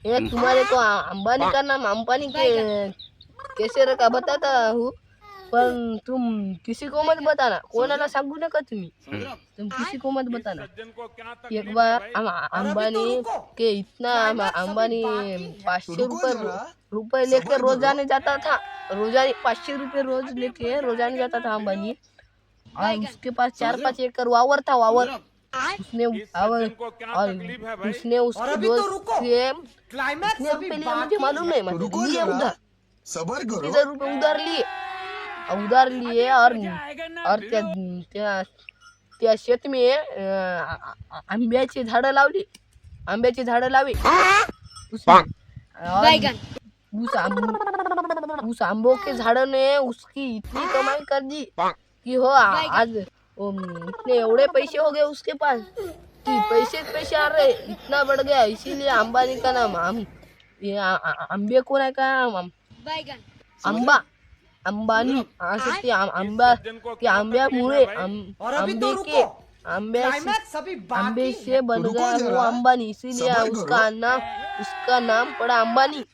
ये तुम्हारे को अंबानी का नाम अंबानी के कैसे रखा बताता हूँ, पर तुम किसी को मत बताना, कोणाला सांगू नका तुम्ही, तुम किसी को मत बताना। एक बार अंबानी के इतना अंबानी 500 रुपए लेके रोजाने जाता था, रोजाने 500 रुपए रोज लेके रोजाने जाता था अंबानी। और उसके पास 4-5 एकड़ वावर था, वावर उसने उसने उसके दोस्त से कितने रुपए लिए मुझे मालूम नहीं, मतलब लिए उधार, सबर करो। 30,000 रुपए उधार लिए और त्या शेत में आंब्याची झाडं लावली, आंब्याची झाडं लावी उसने। और उस आंबों के झाड़ ने उसकी इतनी कमाई कर दी कि हो आज इतने एवढे पैसे हो गए उसके पास कि पैसे आ रहे, इतना बढ़ गया। इसीलिए अंबानी का नाम ये आंबे कौन है का अंबा अंबानी असं ते आंबा ते आंब्यामुळे आंबे से बन गया वो अंबानी, इसीलिए उसका नाम पड़ा अंबानी।